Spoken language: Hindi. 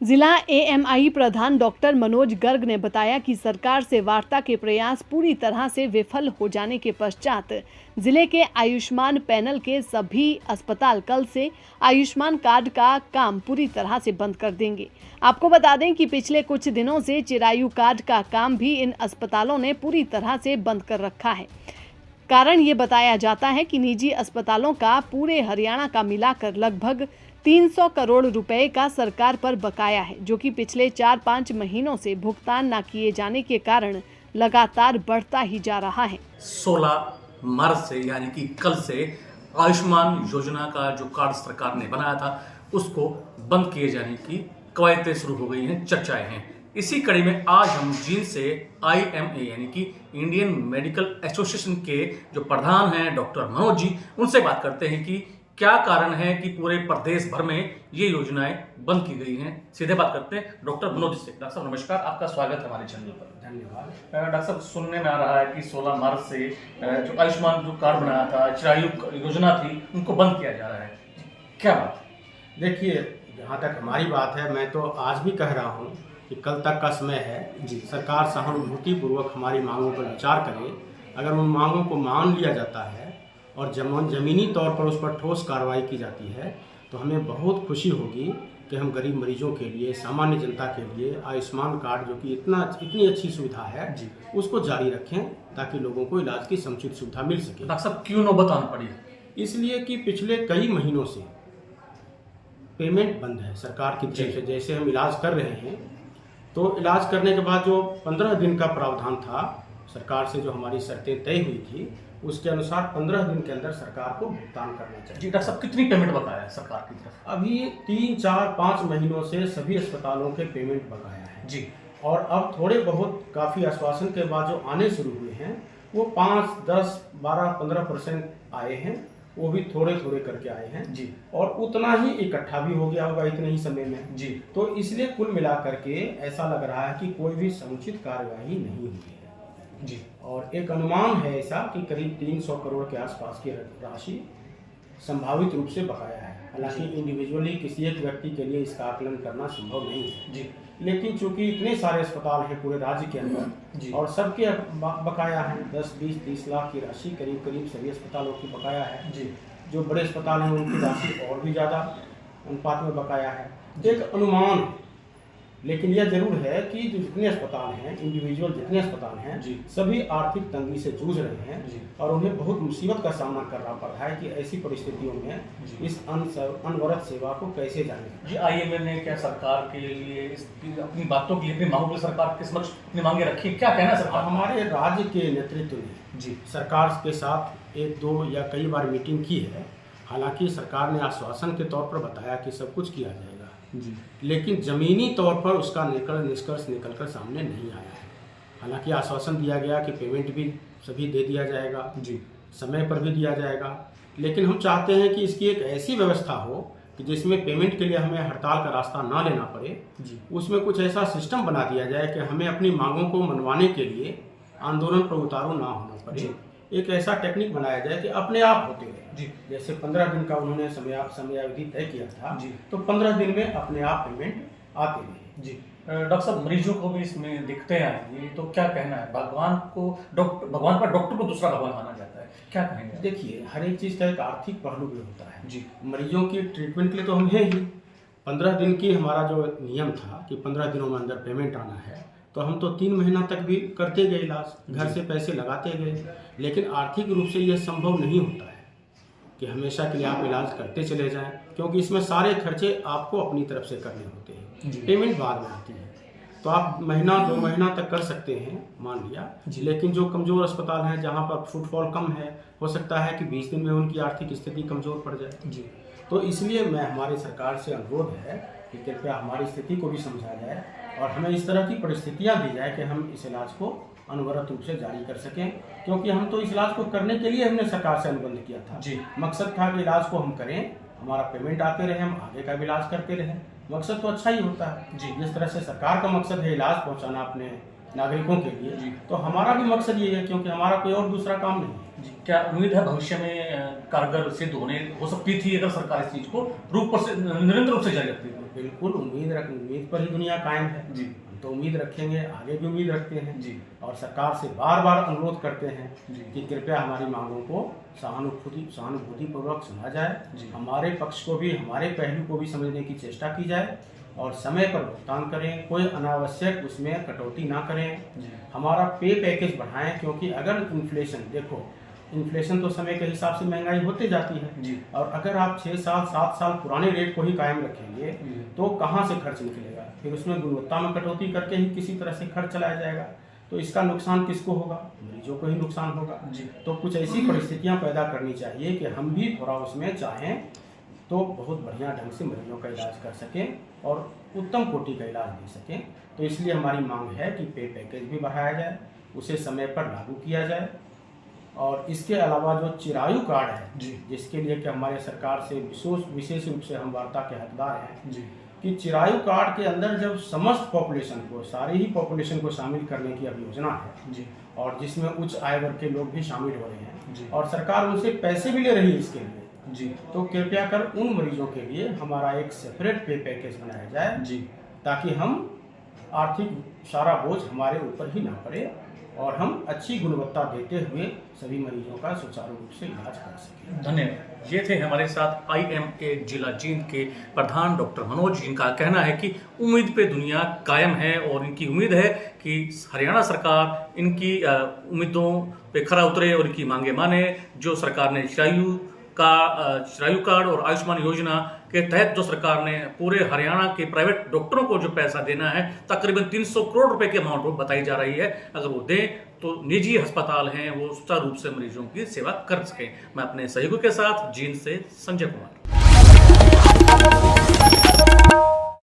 जिला एएमआई प्रधान डॉक्टर मनोज गर्ग ने बताया कि सरकार से वार्ता के प्रयास पूरी तरह से विफल हो जाने के पश्चात जिले के आयुष्मान पैनल के सभी अस्पताल कल से आयुष्मान कार्ड का काम पूरी तरह से बंद कर देंगे। आपको बता दें कि पिछले कुछ दिनों से चिरायु कार्ड का काम भी इन अस्पतालों ने पूरी तरह से बंद कर रखा है। कारण ये बताया जाता है कि निजी अस्पतालों का पूरे हरियाणा का मिलाकर लगभग 300 करोड़ रुपए का सरकार पर बकाया है, जो कि पिछले 4-5 महीनों से भुगतान न किए जाने के कारण लगातार बढ़ता ही जा रहा है। 16 मार्च से यानी कि कल से आयुष्मान योजना का जो कार्ड सरकार ने बनाया था उसको बंद किए जाने की कवायदें शुरू हो गई हैं, चर्चाएं हैं। इसी कड़ी में आज हम जींद से IMA यानी कि इंडियन मेडिकल एसोसिएशन के जो प्रधान हैं डॉक्टर मनोज जी, उनसे बात करते हैं कि क्या कारण है कि पूरे प्रदेश भर में ये योजनाएं बंद की गई हैं। सीधे बात करते हैं डॉक्टर मनोज जी से। डॉक्टर साहब नमस्कार, आपका स्वागत है हमारे चैनल पर। धन्यवाद। डॉक्टर साहब, सुनने में आ रहा है कि 16 मार्च से जो आयुष्मान जो कार्ड बनाया था, चिरायु योजना थी, उनको बंद किया जा रहा है। क्या बात? देखिए, जहाँ तक हमारी बात है, मैं तो आज भी कह रहा हूँ कि कल तक का समय है जी। सरकार सहानुभूतिपूर्वक हमारी मांगों पर विचार करे। अगर उन मांगों को मान लिया जाता है और जमीनी तौर पर उस पर ठोस कार्रवाई की जाती है तो हमें बहुत खुशी होगी कि हम गरीब मरीजों के लिए, सामान्य जनता के लिए आयुष्मान कार्ड, जो कि इतनी अच्छी सुविधा है जी, उसको जारी रखें ताकि लोगों को इलाज की समुचित सुविधा मिल सके। डॉक्टर साहब, क्यों नौबत आनी पड़ी? इसलिए कि पिछले कई महीनों से पेमेंट बंद है सरकार की तरफ से। जैसे हम इलाज कर रहे हैं तो इलाज करने के बाद जो 15 दिन का प्रावधान था सरकार से, जो हमारी शर्तें तय हुई थी, उसके अनुसार 15 दिन के अंदर सरकार को भुगतान करना चाहिए। जी डॉक्टर साहब, कितनी पेमेंट बकाया है सरकार की तरफ? अभी 3, 4, 5 महीनों से सभी अस्पतालों के पेमेंट बकाया है जी। और अब थोड़े बहुत काफ़ी आश्वासन के बाद जो आने शुरू हुए हैं वो 5, 10, 12, 15% आए हैं। वो भी थोड़े थोड़े करके आए हैं जी। और उतना ही इकट्ठा भी हो गया होगा इतने ही समय में जी। तो इसलिए कुल मिलाकर के ऐसा लग रहा है कि कोई भी समुचित कार्यवाही नहीं हुई है जी। और एक अनुमान है ऐसा कि करीब 300 करोड़ के आसपास की राशि संभावित रूप से बकाया है। हालांकि इंडिविजुअली किसी एक व्यक्ति के लिए इसका आकलन करना संभव नहीं है जी, लेकिन चूंकि इतने सारे अस्पताल हैं पूरे राज्य के अंदर और सबके बकाया है 10, 20, 30 लाख की राशि करीब सभी अस्पतालों की बकाया है जी। जो बड़े अस्पताल हैं उनकी राशि और भी ज़्यादा अनुपात में बकाया है। एक अनुमान, लेकिन यह जरूर है कि जो जितने अस्पताल हैं, इंडिविजुअल जितने अस्पताल हैं जी, सभी आर्थिक तंगी से जूझ रहे हैं जी। और उन्हें बहुत मुसीबत का सामना करना पड़ रहा है कि ऐसी परिस्थितियों में इस अनवरत सेवा को कैसे जाने। जी, IMA ने क्या सरकार के लिए अपनी बातों की, अपनी मांगों के सरकार के समक्ष अपनी मांगे रखी? क्या कहना है सरकार? हमारे राज्य के नेतृत्व ने जी सरकार के साथ 1, 2 या कई बार मीटिंग की है। हालांकि सरकार ने आश्वासन के तौर पर बताया कि सब कुछ किया जाएगा जी, लेकिन जमीनी तौर पर उसका निष्कर्ष निकलकर सामने नहीं आया है। हालांकि आश्वासन दिया गया कि पेमेंट भी सभी दे दिया जाएगा जी, समय पर भी दिया जाएगा, लेकिन हम चाहते हैं कि इसकी एक ऐसी व्यवस्था हो कि जिसमें पेमेंट के लिए हमें हड़ताल का रास्ता ना लेना पड़े जी। उसमें कुछ ऐसा सिस्टम बना दिया जाए कि हमें अपनी मांगों को मनवाने के लिए आंदोलन पर उतारू ना होना पड़े। एक ऐसा टेक्निक बनाया जाए कि अपने आप होते रहे जी। जैसे 15 दिन का उन्होंने समयावधि तय किया था जी, तो 15 दिन में अपने आप पेमेंट आते रहे जी। डॉक्टर साहब, मरीजों को भी इसमें दिक्कतें आएंगी तो क्या कहना है? भगवान पर डॉक्टर को दूसरा भगवान माना जाता है, क्या कहेंगे? देखिए, हर एक चीज़ का एक आर्थिक पहलू भी होता है जी। मरीजों की ट्रीटमेंट के लिए तो हम हैं ही। 15 दिन की हमारा जो नियम था कि 15 दिनों में अंदर पेमेंट आना है, तो हम तो 3 महीना तक भी करते गए इलाज, घर से पैसे लगाते गए, लेकिन आर्थिक रूप से यह संभव नहीं होता है कि हमेशा के लिए आप इलाज करते चले जाएं, क्योंकि इसमें सारे खर्चे आपको अपनी तरफ से करने होते हैं। पेमेंट बाद में आती है तो आप महीना 2 महीना तक कर सकते हैं, मान लिया, लेकिन जो कमज़ोर अस्पताल हैं जहां पर फुटफॉल कम है, हो सकता है कि 20 दिन में उनकी आर्थिक स्थिति कमज़ोर पड़ जाए जी। तो इसलिए मैं हमारी सरकार से अनुरोध है कि कृपया हमारी स्थिति को भी समझा जाए और हमें इस तरह की परिस्थितियाँ दी जाए कि हम इस इलाज को अनवरत रूप से जारी कर सकें, क्योंकि हम तो इस इलाज को करने के लिए हमने सरकार से अनुबंध किया था जी। मकसद था कि इलाज को हम करें, हमारा पेमेंट आते रहे, हम आगे का भी इलाज करते रहें। मकसद तो अच्छा ही होता है जी। जिस तरह से सरकार का मकसद है इलाज पहुंचाना अपने नागरिकों के लिए जी, तो हमारा भी मकसद ये है, क्योंकि हमारा कोई और दूसरा काम नहीं है जी। क्या उम्मीद है भविष्य में कारगर सिद्ध हो सकती थी अगर सरकार इस चीज को निरंतर रूप से जारी रखती थी? बिल्कुल उम्मीद पर ही दुनिया कायम है जी। हम तो उम्मीद रखेंगे, आगे भी उम्मीद रखते हैं जी। और सरकार से बार बार अनुरोध करते हैं जी। कि कृपया हमारी मांगों को सहानुभूतिपूर्वक सुना जाए, जी। हमारे पक्ष को भी, हमारे पहलू को भी समझने की चेष्टा की जाए और समय पर भुगतान करें, कोई अनावश्यक उसमें कटौती ना करें, जी। हमारा पे पैकेज बढ़ाएं, क्योंकि अगर इन्फ्लेशन तो समय के हिसाब से महंगाई होते जाती है जी। और अगर आप 6 साल 7 साल पुराने रेट को ही कायम रखेंगे तो कहाँ से खर्च निकलेगा, फिर उसमें गुणवत्ता में कटौती करके ही किसी तरह से खर्च चलाया जाएगा, तो इसका नुकसान किसको होगा, मरीजों को ही नुकसान होगा। जी। तो कुछ ऐसी परिस्थितियां पैदा करनी चाहिए कि हम भी थोड़ा उसमें चाहें तो बहुत बढ़िया ढंग से मरीजों का इलाज कर सकें और उत्तम कोटि का इलाज दे सकें। तो इसलिए हमारी मांग है कि पे पैकेज भी बढ़ाया जाए, उसे समय पर लागू किया जाए और इसके अलावा जो चिरायु कार्ड है जी। जिसके लिए कि हमारे सरकार से विशेष रूप से हम वार्ता के हकदार हैं जी। कि चिरायु कार्ड के अंदर जब समस्त पॉपुलेशन को, सारी ही पॉपुलेशन को शामिल करने की अब योजना है जी। और जिसमें उच्च आय वर्ग के लोग भी शामिल हो रहे हैं जी। और सरकार उनसे पैसे भी ले रही है इसके लिए, जी। तो कृपया कर उन मरीजों के लिए हमारा एक सेपरेट पे पैकेज बनाया जाए जी। ताकि हम आर्थिक सारा बोझ हमारे ऊपर ही ना पड़े और हम अच्छी गुणवत्ता देते हुए सभी मरीजों का सुचारू रूप से इलाज कर सकें। धन्यवाद। ये थे हमारे साथ IMA जिला जींद के प्रधान डॉक्टर मनोज, जिनका कहना है कि उम्मीद पे दुनिया कायम है और इनकी उम्मीद है कि हरियाणा सरकार इनकी उम्मीदों पे खरा उतरे और इनकी मांगे माने। जो सरकार ने चिरायु कार्ड और आयुष्मान योजना के तहत जो सरकार ने पूरे हरियाणा के प्राइवेट डॉक्टरों को जो पैसा देना है, तकरीबन 300 करोड़ रुपए की अमाउंट बताई जा रही है, अगर वो दें तो निजी अस्पताल हैं वो सुचारू रूप से मरीजों की सेवा कर सकें। मैं अपने सहयोगी के साथ जींद से संजय कुमार।